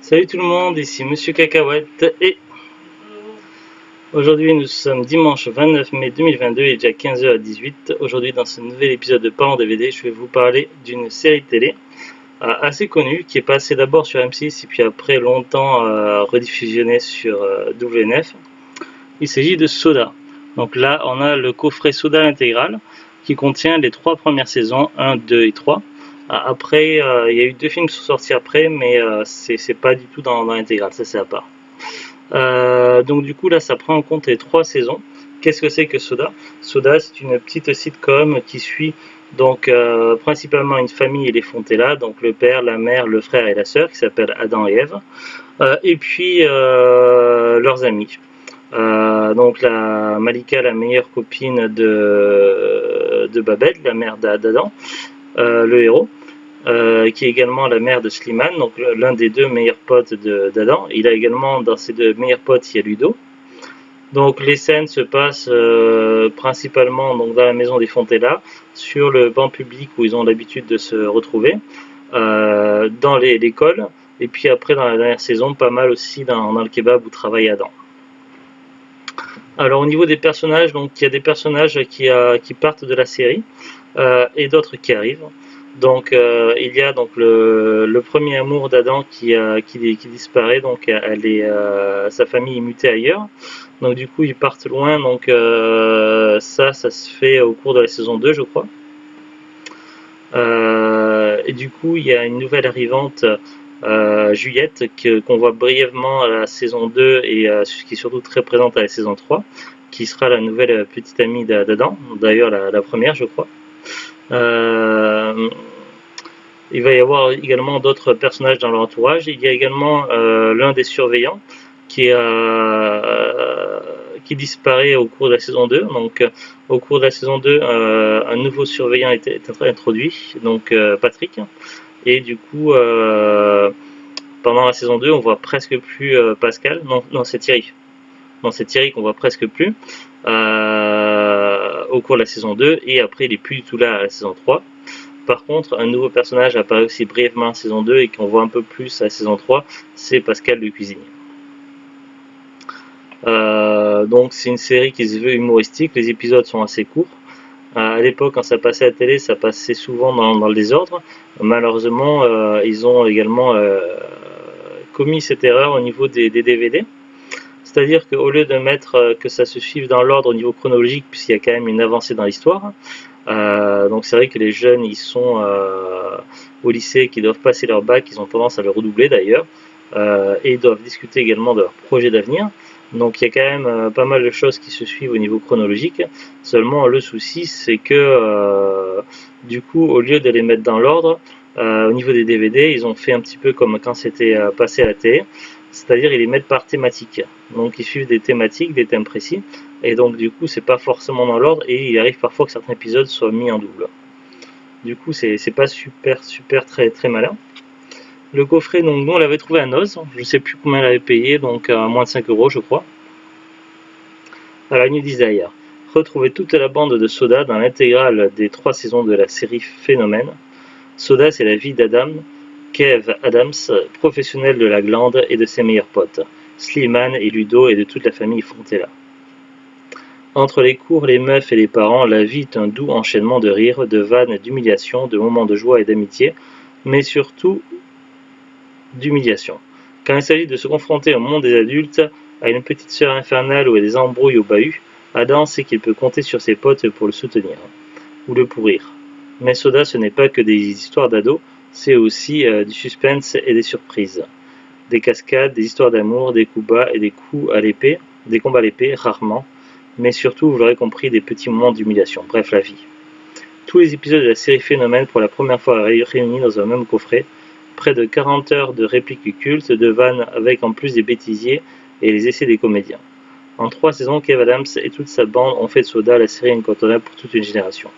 Salut tout le monde, ici Monsieur Cacahuète et aujourd'hui nous sommes dimanche 29 mai 2022, il est déjà 15h18. Aujourd'hui dans ce nouvel épisode de Parents DVD, je vais vous parler d'une série télé assez connue qui est passée d'abord sur M6 et puis après longtemps rediffusonnée sur WNF. Il s'agit de Soda. Donc là on a le coffret Soda intégral qui contient les 3 premières saisons, 1, 2 et 3. Après, il y a eu 2 films qui sont sortis après, mais c'est pas du tout dans l'intégrale, ça c'est à part. Donc du coup là ça prend en compte les 3 saisons. Qu'est-ce que c'est que Soda? Soda, c'est une petite sitcom qui suit donc principalement une famille et les Fontella, donc le père, la mère, le frère et la sœur qui s'appellent Adam et Ève, et puis leurs amis. Donc la Malika, la meilleure copine de Babette, la mère d'Adam, le héros, qui est également la mère de Slimane, donc l'un des 2 meilleurs potes d'Adam. Il a également dans ses 2 meilleurs potes, il y a Ludo. Donc les scènes se passent principalement donc, dans la maison des Fontella, sur le banc public où ils ont l'habitude de se retrouver, dans l'école, et puis après dans la dernière saison, pas mal aussi dans le kebab où travaille Adam. Alors au niveau des personnages, donc il y a des personnages qui partent de la série et d'autres qui arrivent. Donc il y a donc le premier amour d'Adam qui disparaît, donc sa famille est mutée ailleurs. Donc du coup ils partent loin, donc ça se fait au cours de la saison 2 je crois. Et du coup il y a une nouvelle arrivante, Juliette, qu'on voit brièvement à la saison 2 et qui est surtout très présente à la saison 3, qui sera la nouvelle petite amie d'Adam, d'ailleurs la première je crois. Il va y avoir également d'autres personnages dans leur entourage. Il y a également l'un des surveillants qui disparaît au cours de la saison 2. Donc au cours de la saison 2, un nouveau surveillant est introduit, donc Patrick. Et du coup, pendant la saison 2, on voit presque plus Pascal. Non, c'est Thierry. Non, c'est Thierry qu'on voit presque plus au cours de la saison 2. Et après, il n'est plus du tout là à la saison 3. Par contre, un nouveau personnage apparaît aussi brièvement en saison 2 et qu'on voit un peu plus à la saison 3, c'est Pascal le cuisinier. Donc c'est une série qui se veut humoristique, les épisodes sont assez courts. À l'époque, quand ça passait à la télé, ça passait souvent dans le désordre. Malheureusement, ils ont également commis cette erreur au niveau des DVD. C'est-à-dire qu'au lieu de mettre que ça se suive dans l'ordre au niveau chronologique, puisqu'il y a quand même une avancée dans l'histoire, donc c'est vrai que les jeunes, ils sont au lycée, qui doivent passer leur bac, ils ont tendance à le redoubler d'ailleurs, et ils doivent discuter également de leur projet d'avenir. Donc il y a quand même pas mal de choses qui se suivent au niveau chronologique. Seulement le souci, c'est que du coup, au lieu de les mettre dans l'ordre, au niveau des DVD, ils ont fait un petit peu comme quand c'était passé à la télé, c'est-à-dire ils les mettent par thématique. Donc ils suivent des thématiques, des thèmes précis, et donc du coup c'est pas forcément dans l'ordre, et il arrive parfois que certains épisodes soient mis en double. Du coup c'est pas super très malin. Le coffret, donc nous on l'avait trouvé à Noz, je sais plus combien on l'avait payé, donc à moins de 5 € je crois. À la New Desire. Retrouvez toute la bande de Soda dans l'intégrale des 3 saisons de la série Phénomène. Soda, c'est la vie d'Adam, Kev Adams, professionnel de la glande et de ses meilleurs potes, Slimane et Ludo et de toute la famille Fontella. Entre les cours, les meufs et les parents, la vie est un doux enchaînement de rires, de vannes, d'humiliations, de moments de joie et d'amitié, mais surtout d'humiliation. Quand il s'agit de se confronter au monde des adultes, à une petite sœur infernale ou à des embrouilles au bahut, Adam sait qu'il peut compter sur ses potes pour le soutenir, ou le pourrir. Mais Soda, ce n'est pas que des histoires d'ados, c'est aussi du suspense et des surprises. Des cascades, des histoires d'amour, des coups bas et des coups à l'épée, des combats à l'épée, rarement, mais surtout, vous l'aurez compris, des petits moments d'humiliation, bref la vie. Tous les épisodes de la série Phénomène pour la première fois réunis dans un même coffret, près de 40 heures de répliques cultes, de vannes avec en plus des bêtisiers et les essais des comédiens. En 3 saisons, Kev Adams et toute sa bande ont fait de Soda la série incontournable pour toute une génération.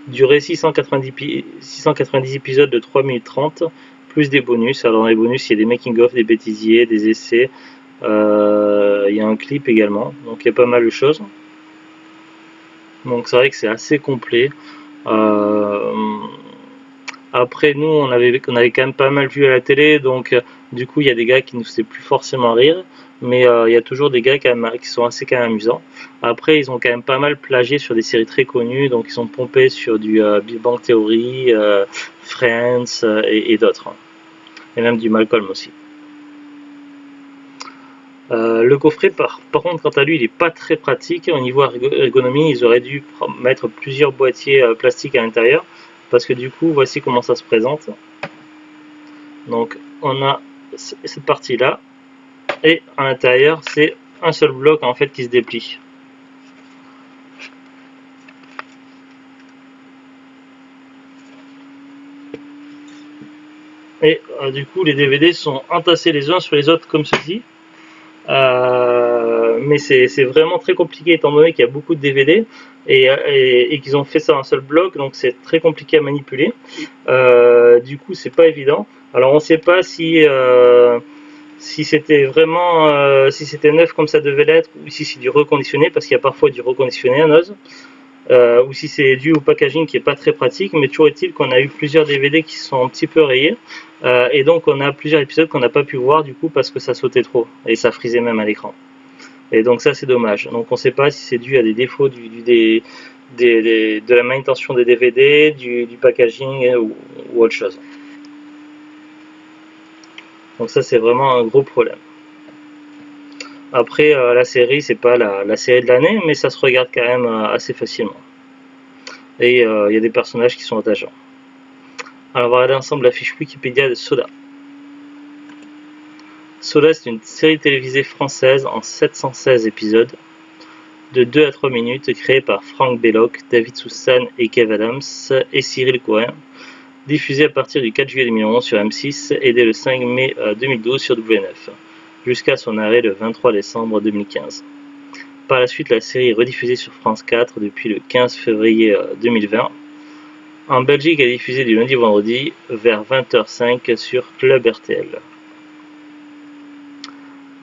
Durée 690 épisodes de 3 minutes 30, plus des bonus. Alors dans les bonus, il y a des making-of, des bêtisiers, des essais, il y a un clip également, donc il y a pas mal de choses. Donc c'est vrai que c'est assez complet. Après, nous, on avait quand même pas mal vu à la télé, donc du coup, il y a des gars qui nous faisaient plus forcément rire, mais il y a toujours des gars quand même, qui sont assez quand même amusants. Après, ils ont quand même pas mal plagié sur des séries très connues, donc ils sont pompés sur du Big Bang Theory, Friends et d'autres, hein. Et même du Malcolm aussi. Le coffret, par contre, quant à lui, il n'est pas très pratique. Au niveau ergonomie, ils auraient dû mettre plusieurs boîtiers plastiques à l'intérieur, parce que du coup, voici comment ça se présente. Donc, on a cette partie-là, et à l'intérieur, c'est un seul bloc en fait qui se déplie. Et du coup, les DVD sont entassés les uns sur les autres comme ceci. Mais c'est vraiment très compliqué étant donné qu'il y a beaucoup de DVD et qu'ils ont fait ça en un seul bloc, donc c'est très compliqué à manipuler. Du coup, c'est pas évident. Alors, on ne sait pas si c'était vraiment si c'était neuf comme ça devait l'être ou si c'est du reconditionné, parce qu'il y a parfois du reconditionné à Noz. Ou si c'est dû au packaging qui est pas très pratique, mais toujours est-il qu'on a eu plusieurs DVD qui sont un petit peu rayés, et donc on a plusieurs épisodes qu'on n'a pas pu voir du coup parce que ça sautait trop et ça frisait même à l'écran. Et donc ça c'est dommage. Donc on ne sait pas si c'est dû à des défauts de la manutention des DVD, du packaging ou autre chose. Donc ça c'est vraiment un gros problème. Après, la série, c'est pas la série de l'année, mais ça se regarde quand même assez facilement. Et il y a des personnages qui sont attachants. Alors, on va regarder ensemble la fiche Wikipédia de Soda. Soda, c'est une série télévisée française en 716 épisodes, de 2 à 3 minutes, créée par Franck Belloc, David Soussan et Kev Adams, et Cyril Cohen, diffusée à partir du 4 juillet 2011 sur M6 et dès le 5 mai 2012 sur W9. Jusqu'à son arrêt le 23 décembre 2015. Par la suite, la série est rediffusée sur France 4 depuis le 15 février 2020. En Belgique, elle est diffusée du lundi au vendredi vers 20h05 sur Club RTL.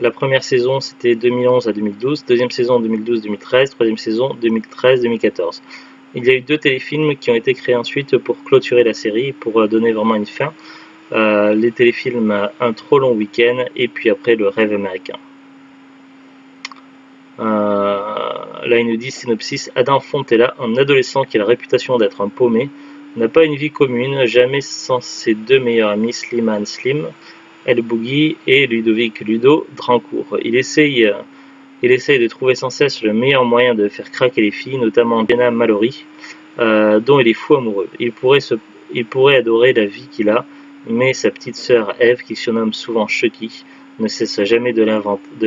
La première saison, c'était 2011 à 2012, deuxième saison 2012-2013, troisième saison 2013-2014. Il y a eu 2 téléfilms qui ont été créés ensuite pour clôturer la série, pour donner vraiment une fin. Les téléfilms Un trop long week-end et puis après Le rêve américain. Là il nous dit synopsis: Adam Fontella, un adolescent qui a la réputation d'être un paumé, n'a pas une vie commune, jamais sans ses 2 meilleurs amis Slimane Slim, El Boogie et Ludovic Ludo Drancourt. Il essaye de trouver sans cesse le meilleur moyen de faire craquer les filles, notamment Diana Mallory, dont il est fou amoureux. Il pourrait adorer la vie qu'il a, mais sa petite sœur Eve, qu'il surnomme souvent Chucky, ne cesse jamais de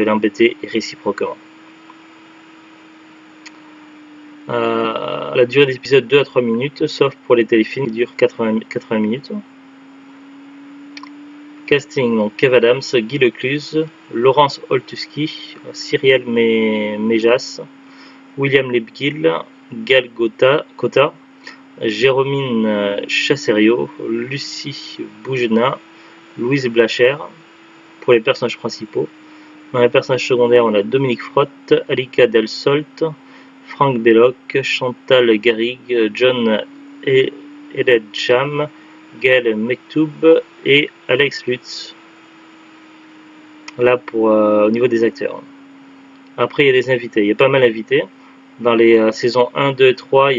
l'embêter et réciproquement. La durée des épisodes 2 à 3 minutes, sauf pour les téléfilms qui durent 80 minutes. Casting, donc Kev Adams, Guy Lecluse, Laurence Oltuski, Cyrielle Méjas, William Lebguil, Gal Cotta, Jérôme Chasserio, Lucie Boujna, Louise Blacher pour les personnages principaux. Dans les personnages secondaires, on a Dominique Frotte, Alika Del Solt, Franck Belloc, Chantal Garrigue, John Eledjam, Gaël Mektoub et Alex Lutz. Là pour au niveau des acteurs. Après il y a des invités, il y a pas mal d'invités. Dans les saisons 1, 2, 3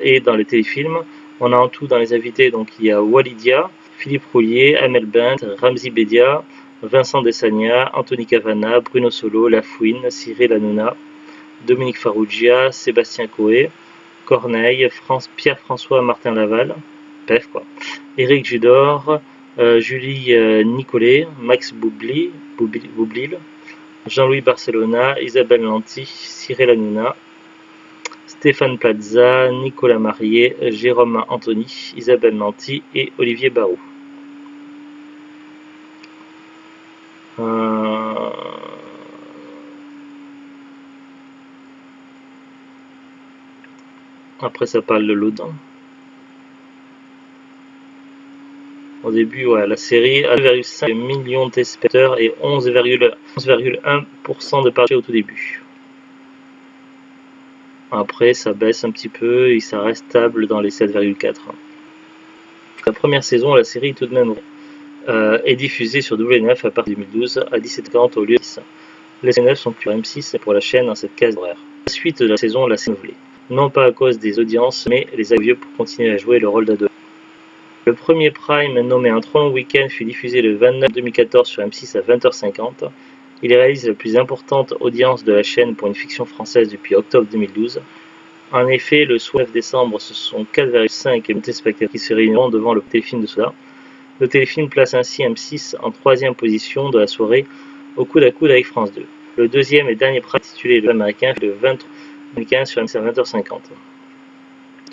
et dans les téléfilms, on a en tout dans les invités, donc il y a Walidia, Philippe Roulier, Amel Bent, Ramzi Bedia, Vincent Desagna, Anthony Cavana, Bruno Solo, Lafouine, Cyril Hanouna, Dominique Farrugia, Sébastien Coé, Corneille, Pierre-François Martin Laval, PEF quoi, Éric Judor, Julie Nicolet, Max Boublil, Jean-Louis Barcelona, Isabelle Lanty, Cyril Hanouna, Stéphane Plaza, Nicolas Marié, Jérôme Anthony, Isabelle Lanty et Olivier Barou. Après ça parle de l'autre. Au début, ouais, la série a 2,5 millions de téléspectateurs et 11,1% de parts au tout début. Après, ça baisse un petit peu et ça reste stable dans les 7,4. La première saison, la série tout de même est diffusée sur W9 à partir de 2012 à 17h40 au lieu de 10. Les W9 sont plus M6 pour la chaîne dans cette case horaire. La suite de la saison, la scène renouvelée. Non pas à cause des audiences, mais les avieux pour continuer à jouer le rôle d'ado. Le premier prime, nommé Un trop long week-end, fut diffusé le 29 2014 sur M6 à 20h50. Il réalise la plus importante audience de la chaîne pour une fiction française depuis octobre 2012. En effet, le soir 9 décembre, ce sont 4,5 millions de téléspectateurs qui se réuniront devant le téléfilm de Soda. Le téléfilm place ainsi M6 en troisième position de la soirée, au coude à coude avec France 2. Le deuxième et dernier prime intitulé Le Américain fut le 23 2015 sur M6 à 20h50.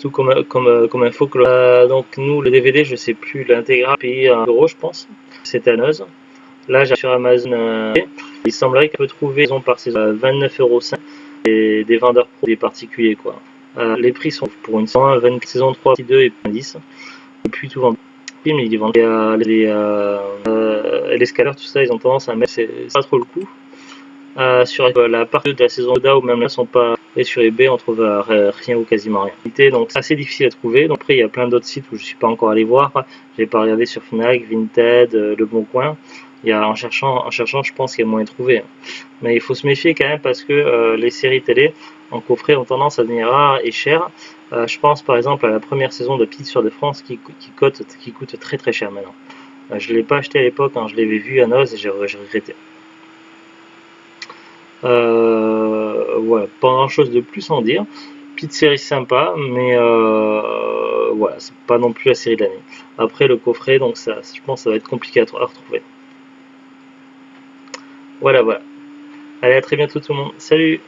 Tout comme info que donc nous le DVD, je sais plus, l'intégral payé 1€, je pense. C'était à Noz. Là j'ai sur Amazon, il semblerait qu'on peut trouver saison par saison à 29,5€ et des vendeurs pro, des particuliers quoi. Les prix sont pour une saison 3, 2 et 10. Et puis tout vendu. Ils vendent les scalers, tout ça, ils ont tendance à mettre, c'est pas trop le coup. Sur la partie de la saison d'A ou même là sont pas, et sur eBay on trouve rien ou quasiment rien. Donc c'est assez difficile à trouver. Donc après il y a plein d'autres sites où je suis pas encore allé voir. J'ai pas regardé sur Fnac, Vinted, Le Bon Coin. En cherchant, je pense qu'il y a moyen de trouver. Mais il faut se méfier quand même parce que les séries télé en coffret ont tendance à devenir rares et chères. Je pense par exemple à la première saison de Petites Sœurs de France qui coûte très très cher maintenant. Je ne l'ai pas acheté à l'époque quand je l'avais vu à Noz et j'ai regretté. Voilà, pas grand chose de plus à en dire. Petite série sympa, mais voilà, c'est pas non plus la série de l'année. Après le coffret, donc ça, je pense que ça va être compliqué à retrouver. Voilà. Allez, à très bientôt tout le monde. Salut!